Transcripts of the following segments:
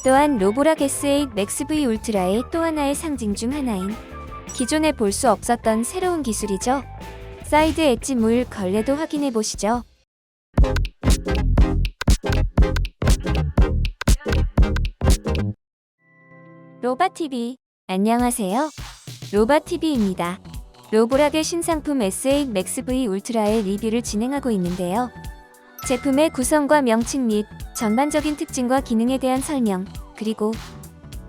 또한 로보락 S8 맥스 V 울트라의 또 하나의 상징 중 하나인 기존에 볼 수 없었던 새로운 기술이죠. 사이드 엣지 물 걸레도 확인해 보시죠. 로바TV 안녕하세요. 로바TV입니다. 로보락의 신상품 S8 맥스 V 울트라의 리뷰를 진행하고 있는데요. 제품의 구성과 명칭 및 전반적인 특징과 기능에 대한 설명, 그리고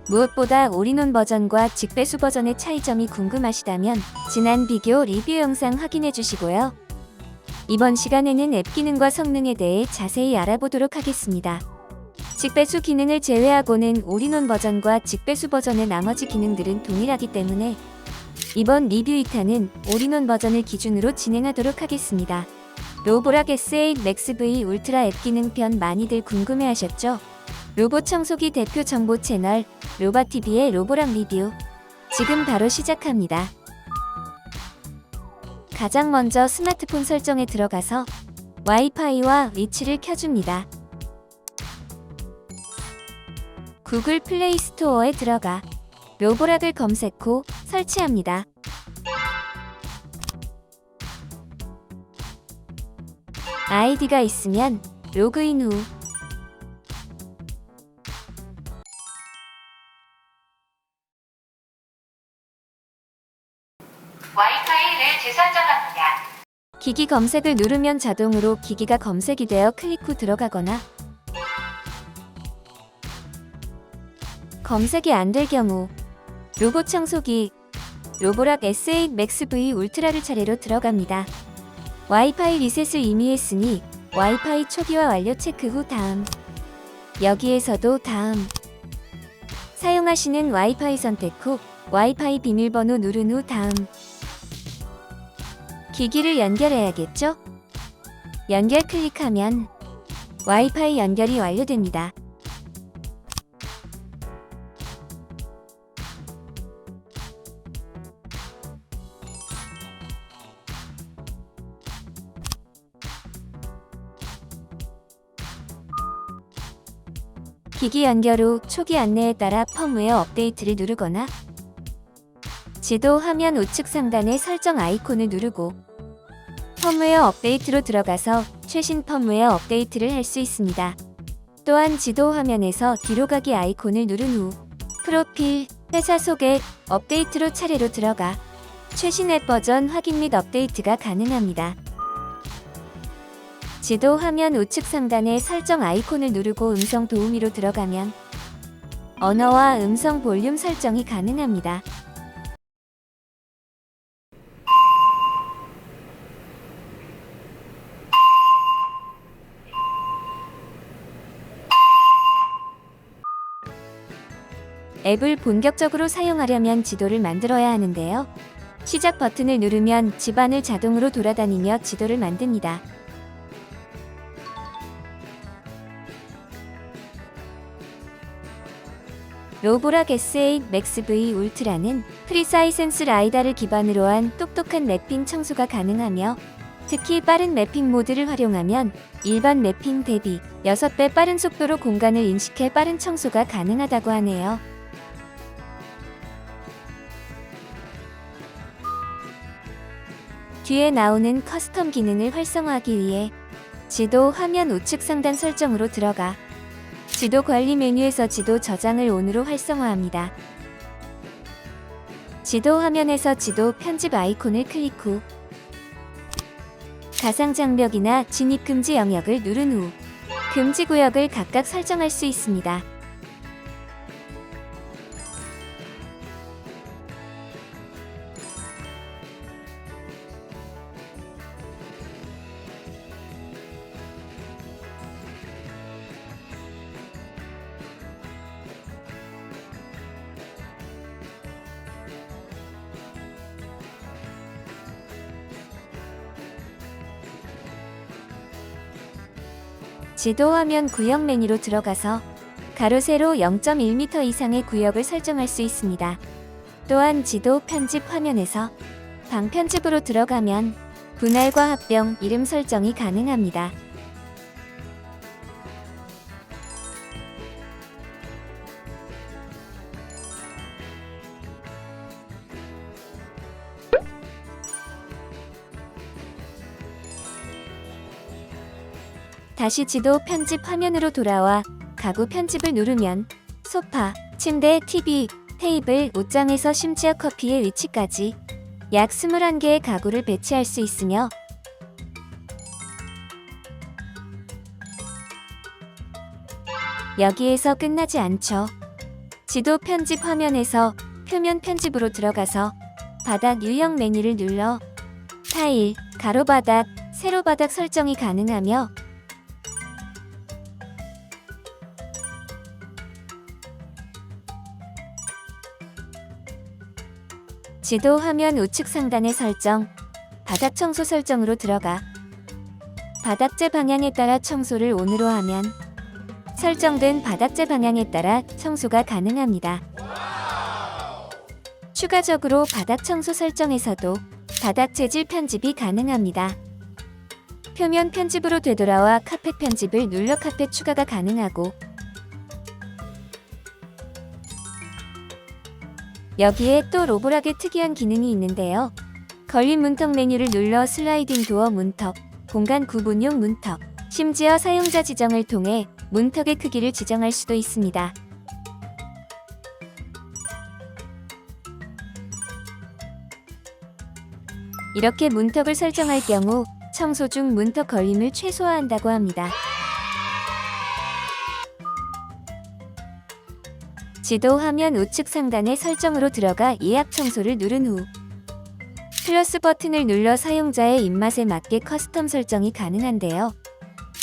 무엇보다 올인원 버전과 직배수 버전의 차이점이 궁금하시다면 지난 비교 리뷰 영상 확인해 주시고요. 이번 시간에는 앱 기능과 성능에 대해 자세히 알아보도록 하겠습니다. 직배수 기능을 제외하고는 올인원 버전과 직배수 버전의 나머지 기능들은 동일하기 때문에 이번 리뷰 2탄은 올인원 버전을 기준으로 진행하도록 하겠습니다. 로보락 S8 맥스 V 울트라 앱 기능 편 많이들 궁금해하셨죠? 로봇 청소기 대표 정보 채널 로바TV의 로보락 리뷰 지금 바로 시작합니다. 가장 먼저 스마트폰 설정에 들어가서 와이파이와 위치를 켜줍니다. 구글 플레이 스토어에 들어가 로보락을 검색 후 설치합니다. 아이디가 있으면 로그인 후 와이파이를 재설정합니다. 기기 검색을 누르면 자동으로 기기가 검색이 되어 클릭 후 들어가거나 검색이 안 될 경우 로봇 청소기 로보락 S8 맥스 V 울트라를 차례로 들어갑니다. 와이파이 리셋을 이미 했으니 와이파이 초기화 완료 체크 후 다음 여기에서도 다음 사용하시는 와이파이 선택 후 와이파이 비밀번호 누른 후 다음 기기를 연결해야겠죠? 연결 클릭하면 와이파이 연결이 완료됩니다. 기기 연결 후 초기 안내에 따라 펌웨어 업데이트를 누르거나 지도 화면 우측 상단의 설정 아이콘을 누르고 펌웨어 업데이트로 들어가서 최신 펌웨어 업데이트를 할 수 있습니다. 또한 지도 화면에서 뒤로 가기 아이콘을 누른 후 프로필, 회사 소개, 업데이트로 차례로 들어가 최신 앱 버전 확인 및 업데이트가 가능합니다. 지도 화면 우측 상단의 설정 아이콘을 누르고 음성 도우미로 들어가면 언어와 음성 볼륨 설정이 가능합니다. 앱을 본격적으로 사용하려면 지도를 만들어야 하는데요. 시작 버튼을 누르면 집안을 자동으로 돌아다니며 지도를 만듭니다. 로보락 S8 맥스 V 울트라는 프리사이센스 라이다를 기반으로 한 똑똑한 맵핑 청소가 가능하며 특히 빠른 맵핑 모드를 활용하면 일반 맵핑 대비 6배 빠른 속도로 공간을 인식해 빠른 청소가 가능하다고 하네요. 뒤에 나오는 커스텀 기능을 활성화하기 위해 지도 화면 우측 상단 설정으로 들어가 지도 관리 메뉴에서 지도 저장을 ON으로 활성화합니다. 지도 화면에서 지도 편집 아이콘을 클릭 후 가상장벽이나 진입금지 영역을 누른 후 금지 구역을 각각 설정할 수 있습니다. 지도 화면 구역 메뉴로 들어가서 가로 세로 0.1m 이상의 구역을 설정할 수 있습니다. 또한 지도 편집 화면에서 방 편집으로 들어가면 분할과 합병, 이름 설정이 가능합니다. 다시 지도 편집 화면으로 돌아와 가구 편집을 누르면 소파, 침대, TV, 테이블, 옷장에서 심지어 커피의 위치까지 약 21개의 가구를 배치할 수 있으며 여기에서 끝나지 않죠. 지도 편집 화면에서 표면 편집으로 들어가서 바닥 유형 메뉴를 눌러 타일, 가로바닥, 세로바닥 설정이 가능하며 지도 화면 우측 상단의 설정, 바닥 청소 설정으로 들어가 바닥재 방향에 따라 청소를 ON으로 하면 설정된 바닥재 방향에 따라 청소가 가능합니다. 추가적으로 바닥 청소 설정에서도 바닥 재질 편집이 가능합니다. 표면 편집으로 되돌아와 카펫 편집을 눌러 카펫 추가가 가능하고 여기에 또 로보락의 특이한 기능이 있는데요. 걸림 문턱 메뉴를 눌러 슬라이딩 도어 문턱, 공간 구분용 문턱, 심지어 사용자 지정을 통해 문턱의 크기를 지정할 수도 있습니다. 이렇게 문턱을 설정할 경우 청소 중 문턱 걸림을 최소화한다고 합니다. 지도 화면 우측 상단의 설정으로 들어가 예약 청소를 누른 후 플러스 버튼을 눌러 사용자의 입맛에 맞게 커스텀 설정이 가능한데요.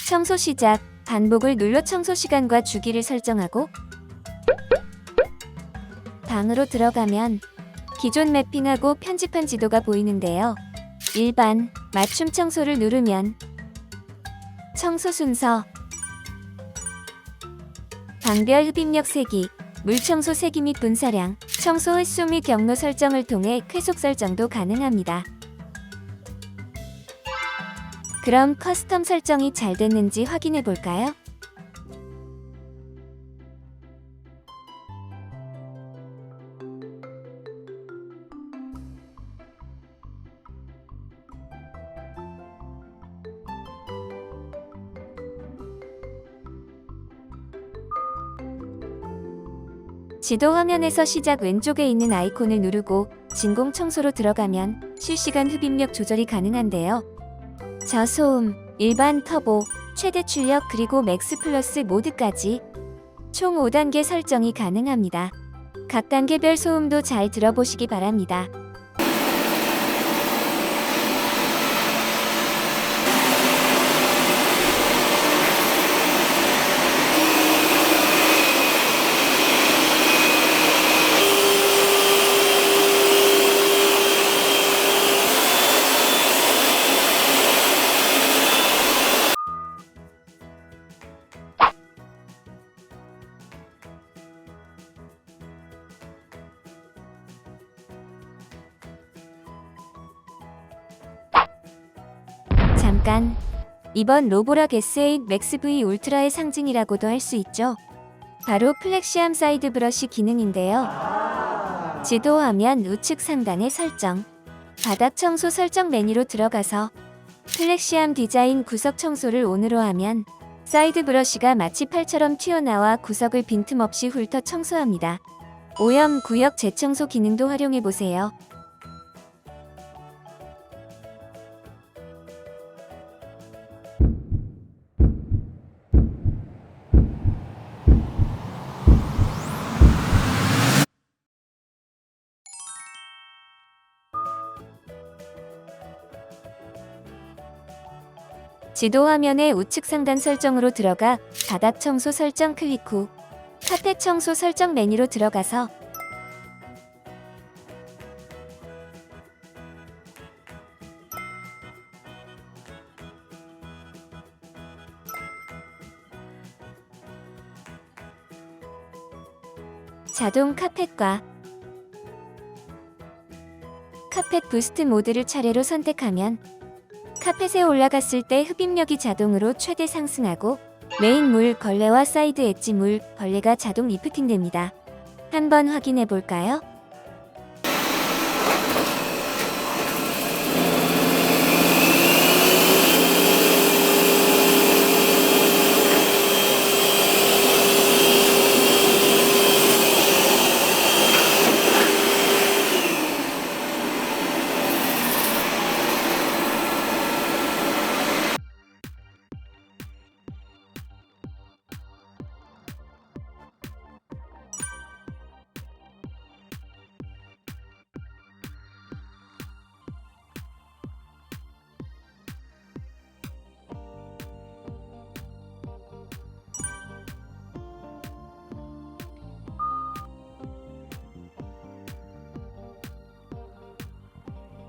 청소 시작, 반복을 눌러 청소 시간과 주기를 설정하고 방으로 들어가면 기존 매핑하고 편집한 지도가 보이는데요. 일반, 맞춤 청소를 누르면 청소 순서, 방별 흡입력 세기, 물청소 세기 및 분사량, 청소 횟수 및 경로 설정을 통해 쾌속 설정도 가능합니다. 그럼 커스텀 설정이 잘 됐는지 확인해 볼까요? 지도 화면에서 시작 왼쪽에 있는 아이콘을 누르고 진공 청소로 들어가면 실시간 흡입력 조절이 가능한데요. 저소음, 일반 터보, 최대 출력 그리고 맥스 플러스 모드까지 총 5단계 설정이 가능합니다. 각 단계별 소음도 잘 들어보시기 바랍니다. 잠깐, 이번 로보락 S8 맥스 V 울트라의 상징이라고도 할 수 있죠. 바로 플렉시암 사이드 브러쉬 기능인데요. 지도 화면 우측 상단의 설정, 바닥 청소 설정 메뉴로 들어가서 플렉시암 디자인 구석 청소를 ON으로 하면 사이드 브러쉬가 마치 팔처럼 튀어나와 구석을 빈틈없이 훑어 청소합니다. 오염 구역 재청소 기능도 활용해보세요. 지도 화면의 우측 상단 설정으로 들어가 바닥 청소 설정 클릭 후 카펫 청소 설정 메뉴로 들어가서 자동 카펫과 카펫 부스트 모드를 차례로 선택하면 카펫에 올라갔을 때 흡입력이 자동으로 최대 상승하고 메인 물, 걸레와 사이드 엣지 물, 벌레가 자동 리프팅됩니다. 한번 확인해 볼까요?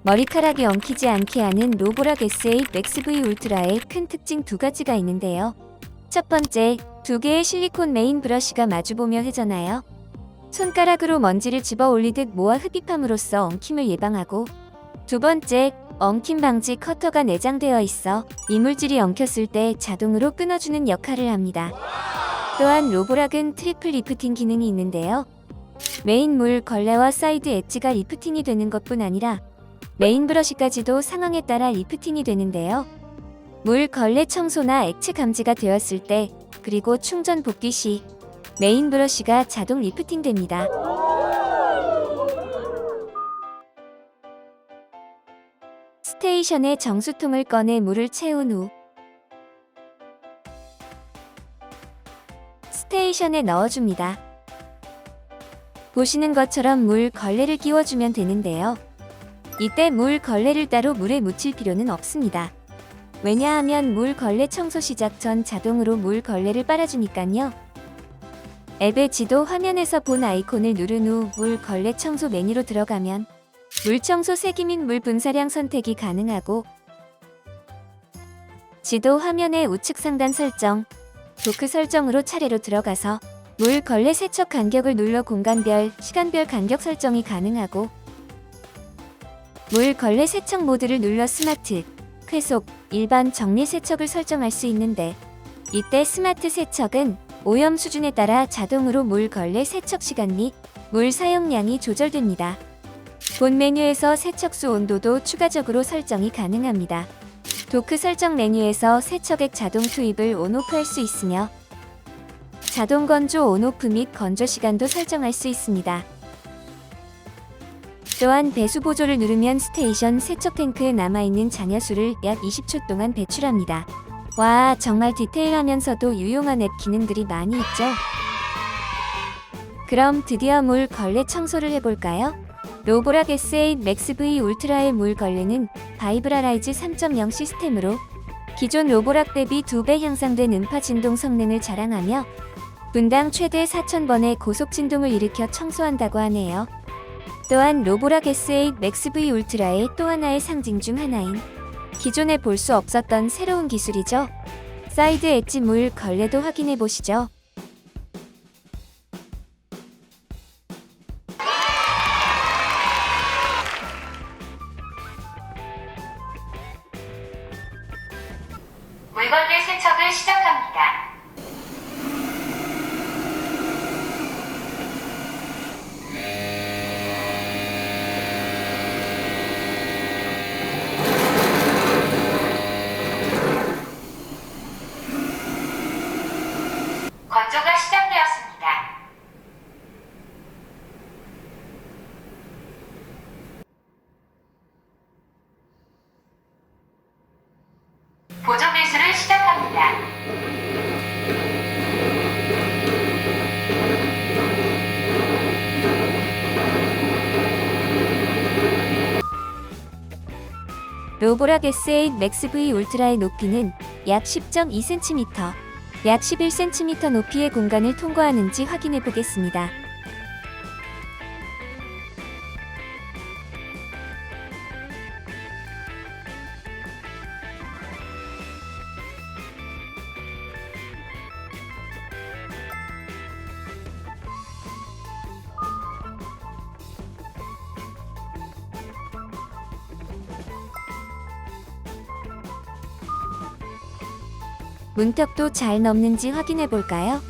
머리카락이 엉키지 않게 하는 로보락 S8 맥스 V 울트라의 큰 특징 두 가지가 있는데요. 첫 번째, 두 개의 실리콘 메인 브러쉬가 마주보며 회전하여 손가락으로 먼지를 집어 올리듯 모아 흡입함으로써 엉킴을 예방하고, 두 번째, 엉킴 방지 커터가 내장되어 있어 이물질이 엉켰을 때 자동으로 끊어주는 역할을 합니다. 또한 로보락은 트리플 리프팅 기능이 있는데요. 메인 물 걸레와 사이드 엣지가 리프팅이 되는 것뿐 아니라 메인 브러쉬까지도 상황에 따라 리프팅이 되는데요. 물 걸레 청소나 액체 감지가 되었을 때, 그리고 충전 복귀 시 메인 브러쉬가 자동 리프팅 됩니다. 스테이션에 정수통을 꺼내 물을 채운 후 스테이션에 넣어줍니다. 보시는 것처럼 물 걸레를 끼워주면 되는데요. 이때 물 걸레를 따로 물에 묻힐 필요는 없습니다. 왜냐하면 물 걸레 청소 시작 전 자동으로 물 걸레를 빨아주니깐요. 앱의 지도 화면에서 본 아이콘을 누른 후 물 걸레 청소 메뉴로 들어가면 물 청소 세기 및 물 분사량 선택이 가능하고, 지도 화면의 우측 상단 설정, 도크 설정으로 차례로 들어가서 물 걸레 세척 간격을 눌러 공간별, 시간별 간격 설정이 가능하고, 물 걸레 세척 모드를 눌러 스마트, 쾌속, 일반 정리 세척을 설정할 수 있는데, 이때 스마트 세척은 오염 수준에 따라 자동으로 물 걸레 세척 시간 및 물 사용량이 조절됩니다. 본 메뉴에서 세척수 온도도 추가적으로 설정이 가능합니다. 도크 설정 메뉴에서 세척액 자동 투입을 온오프 할 수 있으며, 자동 건조 온오프 및 건조 시간도 설정할 수 있습니다. 또한 배수 보조를 누르면 스테이션 세척 탱크에 남아있는 잔여수를 약 20초 동안 배출합니다. 와, 정말 디테일하면서도 유용한 앱 기능들이 많이 있죠? 그럼 드디어 물 걸레 청소를 해볼까요? 로보락 S8 맥스 V 울트라의 물 걸레는 바이브라라이즈 3.0 시스템으로 기존 로보락 대비 2배 향상된 음파 진동 성능을 자랑하며 분당 최대 4,000번의 고속 진동을 일으켜 청소한다고 하네요. 또한 로보락 S8 맥스 V 울트라의 또 하나의 상징 중 하나인 기존에 볼 수 없었던 새로운 기술이죠. 사이드 엣지 물 걸레도 확인해 보시죠. 물걸레 세척을 시작합니다. 건조가 시작되었습니다. 보조 배수를 시작합니다. 로보락 S8 맥스 V 울트라의 높이는 약 10.2cm, 약 11cm 높이의 공간을 통과하는지 확인해 보겠습니다. 문턱도 잘 넘는지 확인해 볼까요?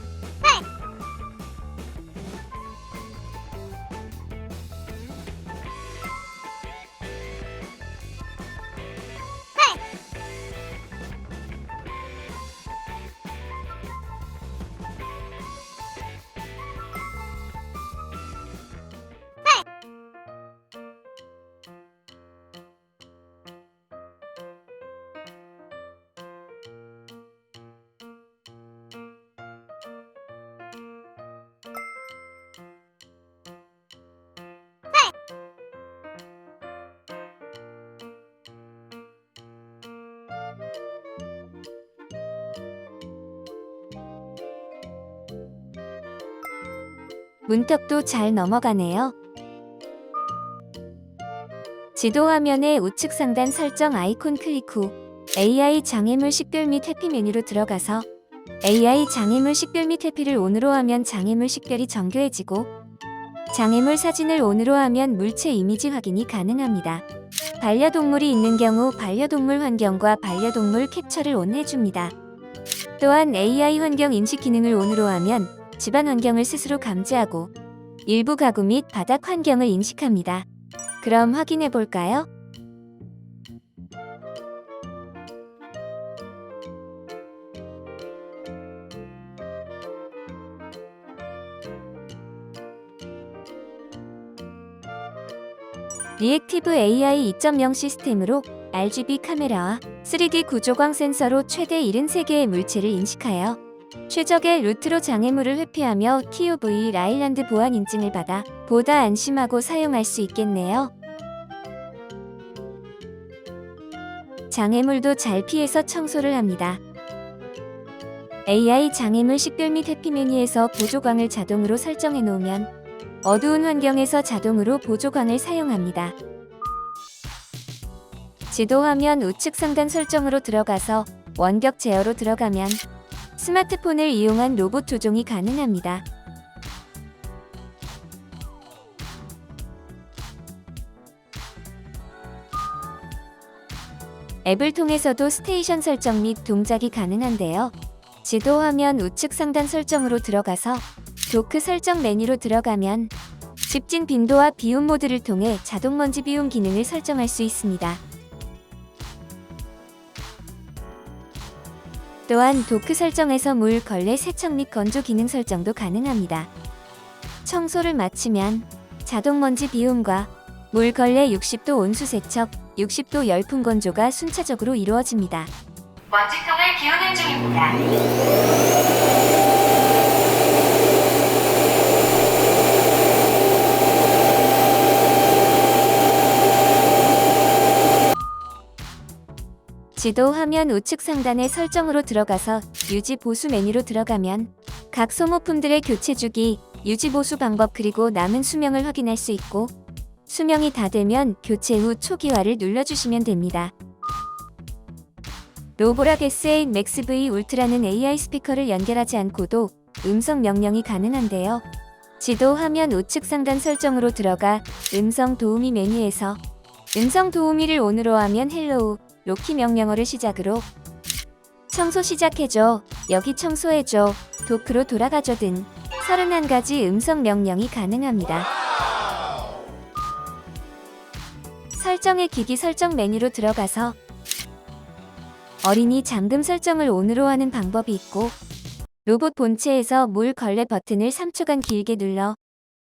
문턱도 잘 넘어가네요. 지도 화면의 우측 상단 설정 아이콘 클릭 후 AI 장애물 식별 및 회피 메뉴로 들어가서 AI 장애물 식별 및 회피를 ON으로 하면 장애물 식별이 정교해지고 장애물 사진을 ON으로 하면 물체 이미지 확인이 가능합니다. 반려동물이 있는 경우 반려동물 환경과 반려동물 캡처를 ON 해줍니다. 또한 AI 환경 인식 기능을 ON으로 하면 집안 환경을 스스로 감지하고 일부 가구 및 바닥 환경을 인식합니다. 그럼 확인해 볼까요? 리액티브 AI 2.0 시스템으로 RGB 카메라와 3D 구조광 센서로 최대 73개의 물체를 인식하여 최적의 루트로 장애물을 회피하며 TÜV 라일란드 보안 인증을 받아 보다 안심하고 사용할 수 있겠네요. 장애물도 잘 피해서 청소를 합니다. AI 장애물 식별 및 회피 메뉴에서 보조광을 자동으로 설정해 놓으면 어두운 환경에서 자동으로 보조광을 사용합니다. 지도 화면 우측 상단 설정으로 들어가서 원격 제어로 들어가면 스마트폰을 이용한 로봇 조종이 가능합니다. 앱을 통해서도 스테이션 설정 및 동작이 가능한데요. 지도 화면 우측 상단 설정으로 들어가서 도크 설정 메뉴로 들어가면 집진 빈도와 비움 모드를 통해 자동 먼지 비움 기능을 설정할 수 있습니다. 또한 도크 설정에서 물, 걸레 세척 및 건조 기능 설정도 가능합니다. 청소를 마치면 자동 먼지 비움과 물, 걸레 60도 온수 세척, 60도 열풍 건조가 순차적으로 이루어집니다. 먼지통을 비우는 중입니다. 지도 화면 우측 상단의 설정으로 들어가서 유지 보수 메뉴로 들어가면 각 소모품들의 교체 주기, 유지 보수 방법 그리고 남은 수명을 확인할 수 있고 수명이 다 되면 교체 후 초기화를 눌러주시면 됩니다. 로보락 S8 Max V 울트라는 AI 스피커를 연결하지 않고도 음성 명령이 가능한데요. 지도 화면 우측 상단 설정으로 들어가 음성 도우미 메뉴에서 음성 도우미를 ON으로 하면 헬로우, 로키 명령어를 시작으로 청소 시작해줘, 여기 청소해줘, 도크로 돌아가줘 등 31가지 음성 명령이 가능합니다. 설정의 기기 설정 메뉴로 들어가서 어린이 잠금 설정을 ON으로 하는 방법이 있고 로봇 본체에서 물 걸레 버튼을 3초간 길게 눌러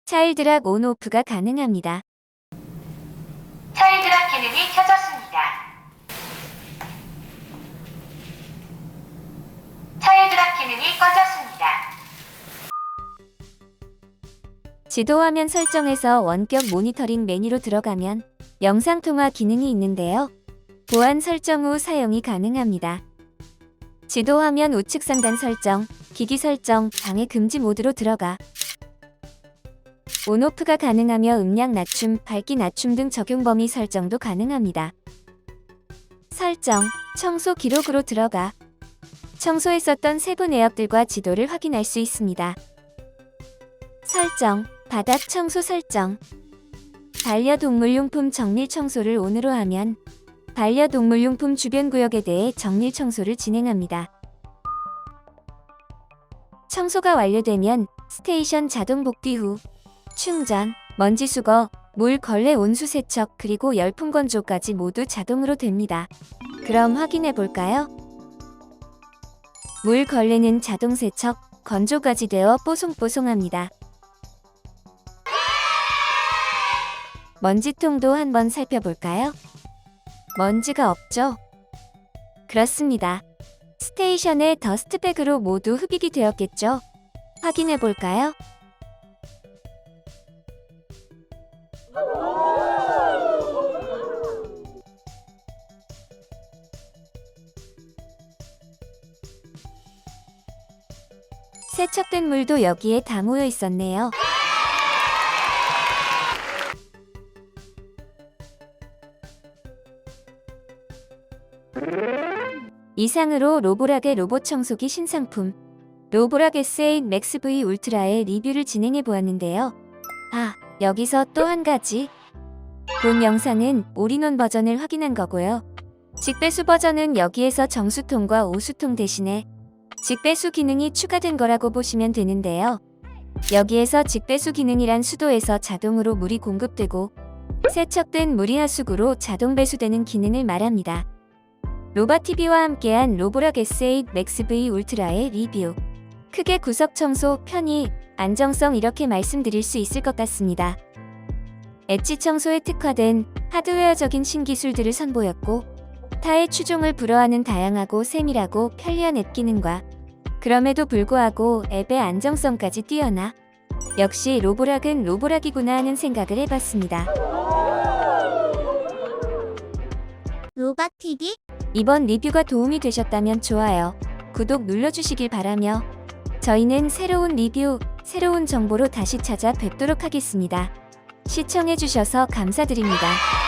차일드락 ON OFF가 가능합니다. 차일드락 기능이 켜졌습니다. 차일드락 기능이 꺼졌습니다. 지도 화면 설정에서 원격 모니터링 메뉴로 들어가면 영상통화 기능이 있는데요. 보안 설정 후 사용이 가능합니다. 지도 화면 우측 상단 설정, 기기 설정, 방해 금지 모드로 들어가 ONOFF가 가능하며 음량 낮춤, 밝기 낮춤 등 적용 범위 설정도 가능합니다. 설정, 청소 기록으로 들어가 청소했었던 세부 내역들과 지도를 확인할 수 있습니다. 설정, 바닥 청소 설정. 반려동물용품 정밀 청소를 ON으로 하면 반려동물용품 주변 구역에 대해 정밀 청소를 진행합니다. 청소가 완료되면 스테이션 자동 복귀 후 충전, 먼지 수거, 물 걸레 온수 세척 그리고 열풍 건조까지 모두 자동으로 됩니다. 그럼 확인해 볼까요? 물 걸레는 자동 세척, 건조까지 되어 뽀송뽀송합니다. 먼지통도 한번 살펴볼까요? 먼지가 없죠? 그렇습니다. 스테이션의 더스트백으로 모두 흡입이 되었겠죠? 확인해 볼까요? 세척된 물도 여기에 다 모여 있었네요. 이상으로 로보락의 로봇 청소기 신상품 로보락 S8 맥스 V 울트라의 리뷰를 진행해 보았는데요. 여기서 또 한 가지. 본 영상은 올인원 버전을 확인한 거고요. 직배수 버전은 여기에서 정수통과 오수통 대신에 직배수 기능이 추가된 거라고 보시면 되는데요. 여기에서 직배수 기능이란 수도에서 자동으로 물이 공급되고 세척된 물이 하수구로 자동 배수되는 기능을 말합니다. 로바TV와 함께한 로보락 S8 맥스 V 울트라의 리뷰. 크게 구석 청소, 편의, 안정성 이렇게 말씀드릴 수 있을 것 같습니다. 엣지 청소에 특화된 하드웨어적인 신기술들을 선보였고 타의 추종을 불허하는 다양하고 세밀하고 편리한 앱 기능과 그럼에도 불구하고 앱의 안정성까지 뛰어나 역시 로보락은 로보락이구나 하는 생각을 해봤습니다. 로바TV? 이번 리뷰가 도움이 되셨다면 좋아요, 구독 눌러주시길 바라며 저희는 새로운 리뷰, 새로운 정보로 다시 찾아뵙도록 하겠습니다. 시청해주셔서 감사드립니다.